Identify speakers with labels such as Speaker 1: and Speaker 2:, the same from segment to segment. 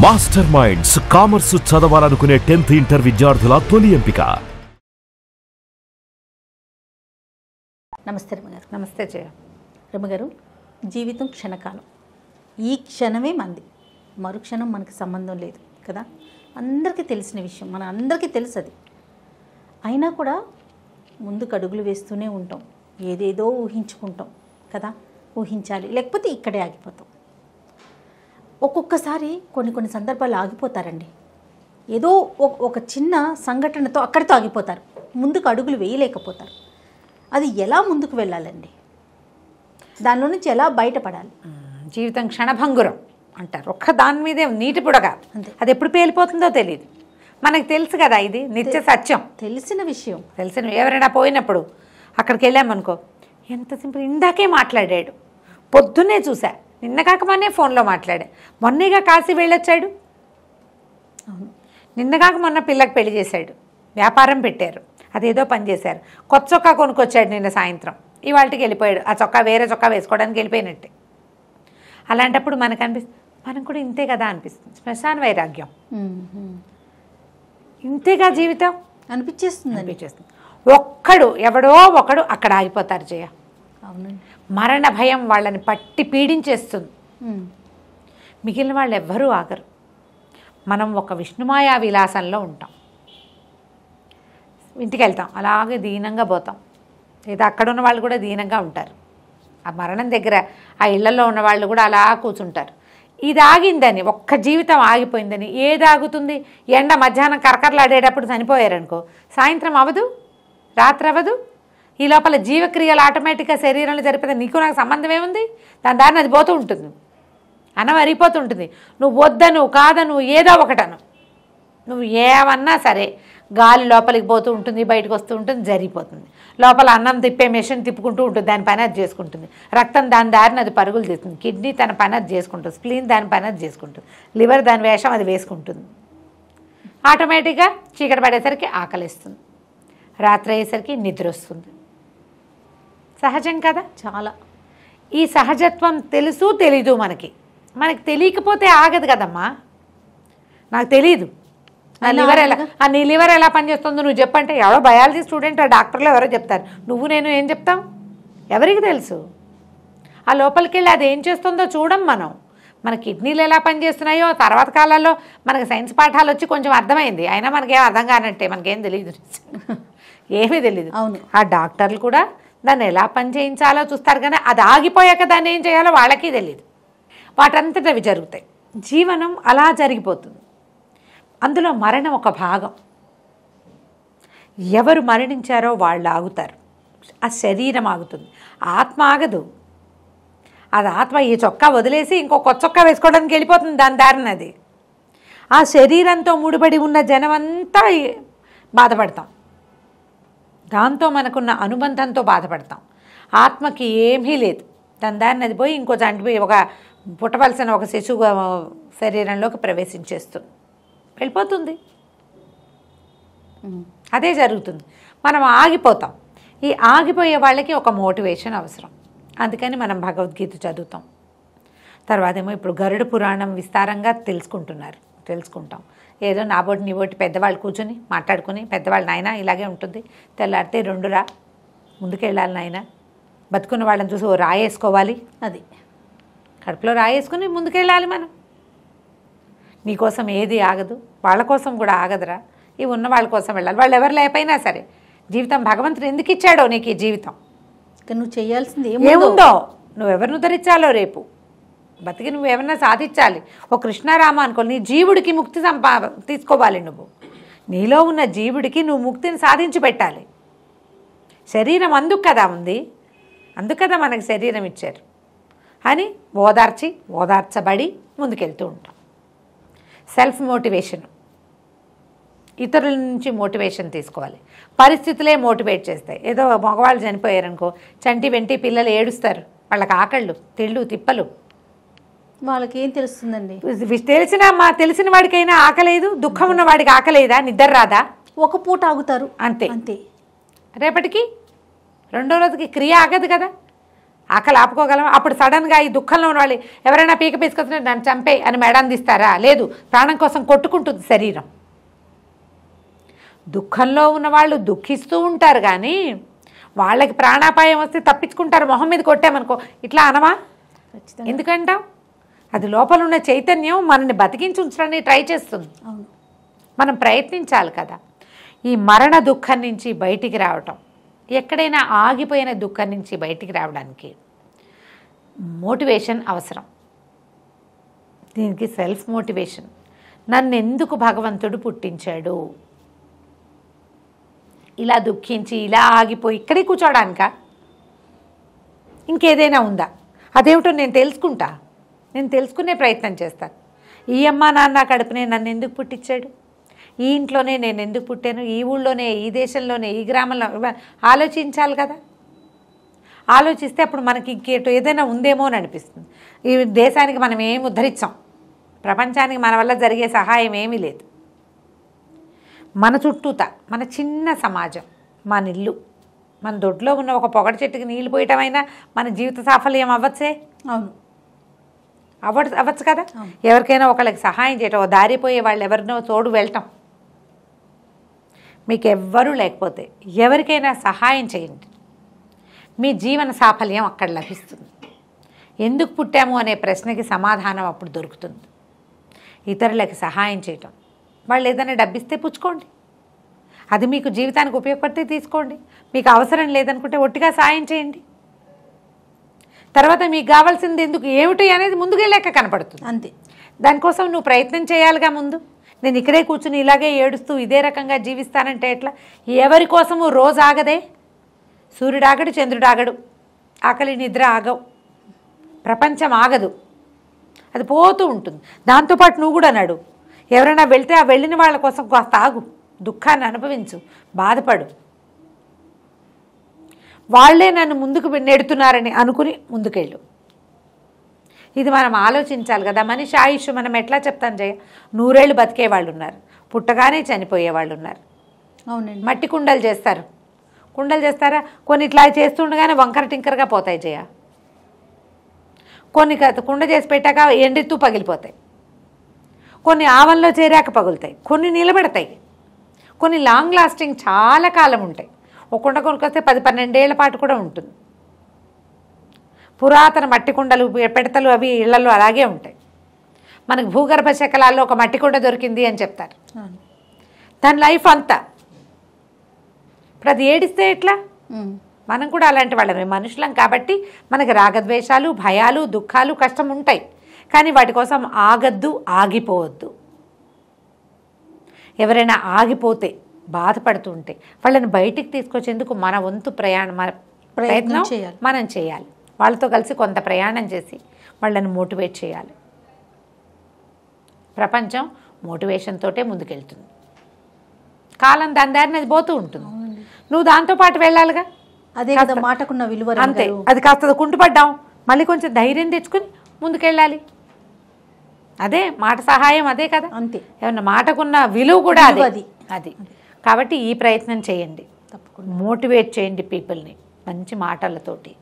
Speaker 1: Master minds commerce చదవాలనుకునే 10th inter విద్యార్థుల తొలి ఎంపిక.
Speaker 2: నమస్తే రమగారు.
Speaker 3: నమస్తే జయ.
Speaker 2: రమగారు, జీవితం క్షణకాలం. ఈ క్షణమే మంది, మరుక్షణం మనకు సంబంధం లేదు కదా. అందరికీ తెలిసిన విషయం, మన అందరికీ తెలుసు అది. అయినా కూడా ముందుకు అడుగులు వేస్తూనే ఉంటాం, ఏదేదో ఊహించుకుంటాం కదా. ఊహించాలి, లేకపోతే ఇక్కడే ఆగిపోతాం. ఒక్కొక్కసారి కొన్ని సందర్భాలు ఆగిపోతారండి. ఏదో ఒక చిన్న సంఘటనతో అక్కడితో ఆగిపోతారు, ముందుకు అడుగులు వేయలేకపోతారు. అది ఎలా ముందుకు వెళ్ళాలండి? దానిలో నుంచి ఎలా బయటపడాలి?
Speaker 3: జీవితం క్షణభంగురం అంటారు. ఒక్క దాని మీదే నీటి పుడగా, అది ఎప్పుడు పేలిపోతుందో తెలియదు. మనకు తెలుసు కదా, ఇది నిత్య సత్యం,
Speaker 2: తెలిసిన విషయం.
Speaker 3: ఎవరైనా పోయినప్పుడు అక్కడికి వెళ్ళామనుకో, ఎంత సింపుల్. ఇందాకే మాట్లాడాడు, పొద్దున్నే చూసా, నిన్న కాక మొన్నే ఫోన్లో మాట్లాడా, మొన్నేగా కాశీ వెళ్ళొచ్చాడు, నిన్న కాక మొన్న పిల్లకి పెళ్లి చేశాడు, వ్యాపారం పెట్టారు, అదేదో పని చేశారు, కొత్త చొక్కా కొనుక్కొచ్చాడు నిన్న సాయంత్రం, ఇవాళకి వెళ్ళిపోయాడు. ఆ చొక్కా వేరే చొక్కా వేసుకోవడానికి వెళ్ళిపోయినట్టే. అలాంటప్పుడు మనకు అనిపిస్తుంది, మనం కూడా ఇంతే కదా అనిపిస్తుంది. శ్మశాన వైరాగ్యం, ఇంతేగా జీవితం అనిపించేస్తుంది. ఒక్కడు ఎవడో ఒకడు అక్కడ ఆగిపోతారు జయ.
Speaker 2: అవునండి.
Speaker 3: మరణ భయం వాళ్ళని పట్టి పీడించేస్తుంది. మిగిలిన వాళ్ళు ఎవ్వరూ ఆగరు. మనం ఒక విష్ణుమాయా విలాసంలో ఉంటాం. ఇంటికి వెళ్తాం, అలాగే దీనంగా పోతాం. లేదా అక్కడ ఉన్న వాళ్ళు కూడా దీనంగా ఉంటారు. ఆ మరణం దగ్గర ఆ ఇళ్లలో ఉన్న వాళ్ళు కూడా అలా కూర్చుంటారు. ఇది ఆగిందని, ఒక్క జీవితం ఆగిపోయిందని. ఏది ఆగుతుంది? ఎండ మధ్యాహ్నం కరకరలాడేటప్పుడు చనిపోయారనుకో, సాయంత్రం అవ్వదు, రాత్రి అవ్వదు. ఈ లోపల జీవక్రియలు ఆటోమేటిక్గా శరీరంలో జరిపితే నీకు నాకు సంబంధం ఏముంది? దాని దారిని అది పోతూ ఉంటుంది, అనవరిపోతూ ఉంటుంది. నువ్వు వద్దను కాదను ఏదో ఒకటను, నువ్వు ఏమన్నా సరే గాలి లోపలికి పోతూ ఉంటుంది, బయటకు వస్తూ ఉంటుంది, జరిగిపోతుంది. లోపల అన్నం తిప్పే మెషిన్ తిప్పుకుంటూ ఉంటుంది, దాని పని అది చేసుకుంటుంది. రక్తం దాని దారిని అది పరుగులు తీస్తుంది. కిడ్నీ తన పని అది చేసుకుంటుంది, స్ప్లీన్ దాని పని అది చేసుకుంటుంది, లివర్ దాని వేషం అది వేసుకుంటుంది. ఆటోమేటిక్గా చీకటి పడేసరికి ఆకలిస్తుంది, రాత్రి అయ్యేసరికి నిద్ర వస్తుంది. సహజం కదా.
Speaker 2: చాలా.
Speaker 3: ఈ సహజత్వం తెలుసు తెలీదు మనకి. మనకి తెలియకపోతే ఆగదు కదమ్మా. నాకు తెలీదు నీ లివర్ ఎలా పనిచేస్తుందో నువ్వు చెప్పంటే, ఎవరో బయాలజీ స్టూడెంట్, ఆ డాక్టర్లో ఎవరో చెప్తారు. నువ్వు నేను ఏం చెప్తాం? ఎవరికి తెలుసు? ఆ లోపలికి వెళ్ళి అది ఏం చేస్తుందో చూడం మనం. మన కిడ్నీలు ఎలా పనిచేస్తున్నాయో తర్వాత కాలాల్లో మనకి సైన్స్ పాఠాలు వచ్చి కొంచెం అర్థమైంది. అయినా మనకేం అర్థం కానట్టే, మనకేం తెలియదు, ఏమీ తెలియదు.
Speaker 2: అవును.
Speaker 3: ఆ డాక్టర్లు కూడా దాన్ని ఎలా పని చేయించాలో చూస్తారు, కానీ అది ఆగిపోయాక దాన్ని ఏం చేయాలో వాళ్ళకి తెలియదు. వాటంతట అవి జరుగుతాయి. జీవనం అలా జరిగిపోతుంది. అందులో మరణం ఒక భాగం. ఎవరు మరణించారో వాళ్ళు ఆగుతారు, ఆ శరీరం ఆగుతుంది, ఆత్మ ఆగదు. అది ఆత్మ ఈ చొక్కా వదిలేసి ఇంకో కొత్త చొక్కా వేసుకోవడానికి వెళ్ళిపోతుంది, దాని దారిన అది. ఆ శరీరంతో ముడిపడి ఉన్న జనమంతా బాధపడతాం, దాంతో మనకున్న అనుబంధంతో బాధపడతాం. ఆత్మకి ఏమీ లేదు, దాని దారిని అది పోయి ఇంకో చంటిపోయి ఒక పుట్టవలసిన ఒక శిశువు శరీరంలోకి ప్రవేశించేస్తుంది, వెళ్ళిపోతుంది. అదే జరుగుతుంది. మనం ఆగిపోతాం. ఈ ఆగిపోయే వాళ్ళకి ఒక మోటివేషన్ అవసరం. అందుకని మనం భగవద్గీత చదువుతాం. తర్వాత ఏమో ఇప్పుడు గరుడ పురాణం విస్తారంగా తెలుసుకుంటాం. ఏదో నాబోటి నీబోటి పెద్దవాళ్ళు కూర్చొని మాట్లాడుకుని, పెద్దవాళ్ళు నాయన ఇలాగే ఉంటుంది, తెల్లారితే 2 రా ముందుకెళ్ళాలి నాయన, బతుకున్న వాళ్ళని చూసి ఓ రాయేసుకోవాలి, అది కడుపులో రాయేసుకుని ముందుకెళ్ళాలి మనం. నీకోసం ఏది ఆగదు, వాళ్ళ కోసం కూడా ఆగదురా, ఇవి ఉన్న వాళ్ళ కోసం వెళ్ళాలి. వాళ్ళు ఎవరు లేకపోయినా సరే, జీవితం భగవంతుడు ఎందుకు ఇచ్చాడో నీకు ఈ జీవితం,
Speaker 2: నువ్వు చేయాల్సింది
Speaker 3: ఏముందో, నువ్వెవరిని ఉద్ధరించాలో, రేపు బతికి నువ్వేమన్నా సాధించాలి. ఓ కృష్ణారామ అనుకో, నీ జీవుడికి ముక్తి తీసుకోవాలి. నువ్వు నీలో ఉన్న జీవుడికి నువ్వు ముక్తిని సాధించి పెట్టాలి. శరీరం అందుకు కదా ఉంది, అందుకు కదా మనకి శరీరం ఇచ్చారు అని ఓదార్చబడి ముందుకెళ్తూ ఉంటాం. సెల్ఫ్ మోటివేషన్, ఇతరుల నుంచి మోటివేషన్ తీసుకోవాలి. పరిస్థితులే మోటివేట్ చేస్తాయి. ఏదో మగవాళ్ళు చనిపోయారనుకో, చంటి వెంటి పిల్లలు ఏడుస్తారు, వాళ్ళకి ఆకళ్ళు తిళ్ళు తిప్పలు,
Speaker 2: వాళ్ళకి ఏం తెలుస్తుందండి?
Speaker 3: తెలిసిన వాడికైనా ఆకలేదు, దుఃఖం ఉన్న వాడికి ఆకలేదా, నిద్ర రాదా?
Speaker 2: ఒక పూట ఆగుతారు,
Speaker 3: అంతే.
Speaker 2: అంతే.
Speaker 3: రేపటికి రెండో రోజుకి క్రియ ఆగదు కదా. ఆకలి ఆపుకోగలం? అప్పుడు సడన్గా ఈ దుఃఖంలో ఉన్న వాళ్ళు ఎవరైనా పీక పీసుకొచ్చినా నన్ను చంపే అని మేడాందిస్తారా? లేదు, ప్రాణం కోసం కొట్టుకుంటుంది శరీరం. దుఃఖంలో ఉన్నవాళ్ళు దుఃఖిస్తూ ఉంటారు, కానీ వాళ్ళకి ప్రాణాపాయం వస్తే తప్పించుకుంటారు. మొహం మీద కొట్టామనుకో ఇట్లా అనమా? ఎందుకంటాం? అది లోపల ఉన్న చైతన్యం మనల్ని బతికించి ఉంచడానికి ట్రై చేస్తుంది. మనం ప్రయత్నించాలి కదా. ఈ మరణ దుఃఖం నుంచి బయటికి రావటం, ఎక్కడైనా ఆగిపోయిన దుఃఖం నుంచి బయటికి రావడానికి మోటివేషన్ అవసరం. దీనికి సెల్ఫ్ మోటివేషన్. నన్ను ఎందుకు భగవంతుడు పుట్టించాడు? ఇలా దుఃఖించి ఇలా ఆగిపోయి ఇక్కడే కూర్చోడానికా? ఇంకేదైనా ఉందా? అదేమిటో నేను తెలుసుకుంటా. నేను తెలుసుకునే ప్రయత్నం చేస్తాను. ఈ అమ్మ నాన్న కడుపునే నన్ను ఎందుకు పుట్టించాడు? ఈ ఇంట్లోనే నేను ఎందుకు పుట్టాను? ఈ ఊళ్ళోనే, ఈ దేశంలోనే, ఈ గ్రామంలో ఆలోచించాలి కదా. ఆలోచిస్తే అప్పుడు మనకి ఇంకేటో ఏదైనా ఉందేమో అని అనిపిస్తుంది. ఈ దేశానికి మనం ఏం ఉద్ధరించాం, ప్రపంచానికి మన వల్ల జరిగే సహాయం ఏమీ లేదు. మన చుట్టూత మన చిన్న సమాజం, మన ఇల్లు, మన దొడ్లో ఉన్న ఒక పొగడ చెట్టుకి నీళ్ళు పోయటమైనా మన జీవిత సాఫల్యం అవ్వచ్చే.
Speaker 2: అవును,
Speaker 3: అవ్వచ్చు కదా. ఎవరికైనా ఒకళ్ళకి సహాయం చేయటం, దారిపోయే వాళ్ళు ఎవరినో తోడు వెళ్ళటం. మీకు ఎవ్వరూ లేకపోతే ఎవరికైనా సహాయం చేయండి, మీ జీవన సాఫల్యం అక్కడ లభిస్తుంది. ఎందుకు పుట్టాము అనే ప్రశ్నకి సమాధానం అప్పుడు దొరుకుతుంది. ఇతరులకి సహాయం చేయటం, వాళ్ళు ఏదైనా డబ్బిస్తే పుచ్చుకోండి, అది మీకు జీవితానికి ఉపయోగపడితే తీసుకోండి. మీకు అవసరం లేదనుకుంటే ఒట్టిగా సాయం చేయండి. తర్వాత మీకు కావాల్సింది ఎందుకు ఏమిటి అనేది ముందుకెళ్ళాక కనపడుతుంది.
Speaker 2: అంతే.
Speaker 3: దానికోసం నువ్వు ప్రయత్నం చేయాలిగా. ముందు నేను ఇక్కడే కూర్చుని ఇలాగే ఏడుస్తూ ఇదే రకంగా జీవిస్తానంటే ఎట్లా? ఎవరి కోసము రోజు ఆగదే. సూర్యుడు ఆగడు, చంద్రుడు ఆగడు, ఆకలి నిద్ర ఆగవు, ప్రపంచం ఆగదు, అది పోతూ ఉంటుంది. దాంతోపాటు నువ్వు కూడా నడు. ఎవరైనా వెళ్తే ఆ వెళ్ళిన వాళ్ళ కోసం కాస్త ఆగు, దుఃఖాన్ని అనుభవించు, బాధపడు. వాళ్లే నన్ను ముందుకు నెడుతున్నారని అనుకుని ముందుకెళ్ళు. ఇది మనం ఆలోచించాలి కదా. మనిషి ఆయుష్ మనం ఎట్లా చెప్తాం జయ? 100 ఏళ్ళు బతికే వాళ్ళు ఉన్నారు, పుట్టగానే చనిపోయే వాళ్ళు ఉన్నారు.
Speaker 2: అవునండి.
Speaker 3: మట్టి కుండలు చేస్తారు, కుండలు చేస్తారా? కొన్ని ఇట్లా చేస్తుండగానే వంకర టింకరగా పోతాయి జయ. కొన్ని కుండ చేసి పెట్టాక ఎండితూ పగిలిపోతాయి, కొన్ని ఆవన్లో చేరాక పగులుతాయి, కొన్ని నిలబెడతాయి, కొన్ని లాంగ్ లాస్టింగ్ చాలా కాలం ఉంటాయి. ఒక కుండ కొనుక్కొస్తే 10-12 ఏళ్ల పాటు కూడా ఉంటుంది. పురాతన మట్టి కుండలు, పెడతలు అవి ఇళ్లలో అలాగే ఉంటాయి. మనకు భూగర్భ శకలాల్లో ఒక మట్టి కుండ దొరికింది అని చెప్తారు. దాని లైఫ్ అంతా. ఇప్పుడు అది ఏడిస్తే ఎట్లా? మనం కూడా అలాంటి వాళ్ళమే, మనుషులం కాబట్టి మనకి రాగద్వేషాలు, భయాలు, దుఃఖాలు, కష్టం ఉంటాయి. కానీ వాటి కోసం ఆగద్దు, ఆగిపోవద్దు. ఎవరైనా ఆగిపోతే బాధపడుతూ ఉంటే వాళ్ళని బయటికి తీసుకొచ్చేందుకు మన వంతు ప్రయత్నం మనం చేయాలి. వాళ్ళతో కలిసి కొంత ప్రయాణం చేసి వాళ్ళని మోటివేట్ చేయాలి. ప్రపంచం మోటివేషన్ తోటే ముందుకెళ్తుంది. కాలం దాని దారిని అది పోతూ ఉంటుంది, నువ్వు దాంతోపాటు వెళ్ళాలిగా.
Speaker 2: అదే కదా మాటకున్న విలువ.
Speaker 3: అంతే. అది కాస్త కుంటుపడ్డాం, మళ్ళీ కొంచెం ధైర్యం తెచ్చుకుని ముందుకెళ్ళాలి. అదే మాట సహాయం, అదే కదా.
Speaker 2: అంతే.
Speaker 3: ఏమన్నా మాటకున్న విలువ కూడా అది. కాబట్టి ఈ ప్రయత్నం చేయండి, తప్పకుండా మోటివేట్ చేయండి పీపుల్ని మంచి మాటలతోటి.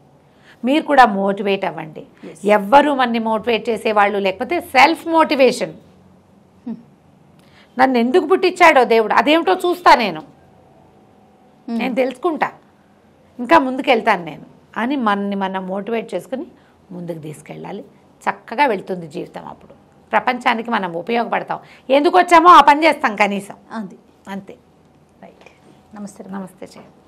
Speaker 3: మీరు కూడా మోటివేట్ అవ్వండి. ఎవ్వరూ మనని మోటివేట్ చేసేవాళ్ళు లేకపోతే సెల్ఫ్ మోటివేషన్. నన్ను ఎందుకు పుట్టించాడో దేవుడు, అదేమిటో చూస్తా, నేను తెలుసుకుంటా, ఇంకా ముందుకెళ్తాను నేను అని మనని మనం మోటివేట్ చేసుకుని ముందుకు తీసుకెళ్ళాలి. చక్కగా వెళ్తుంది జీవితం. అప్పుడు ప్రపంచానికి మనం ఉపయోగపడతాం. ఎందుకు వచ్చామో ఆ పని చేస్తాం కనీసం.
Speaker 2: అంతే.
Speaker 3: అంతే.
Speaker 2: రైట్. నమస్తే.
Speaker 3: నమస్తే చేయండి.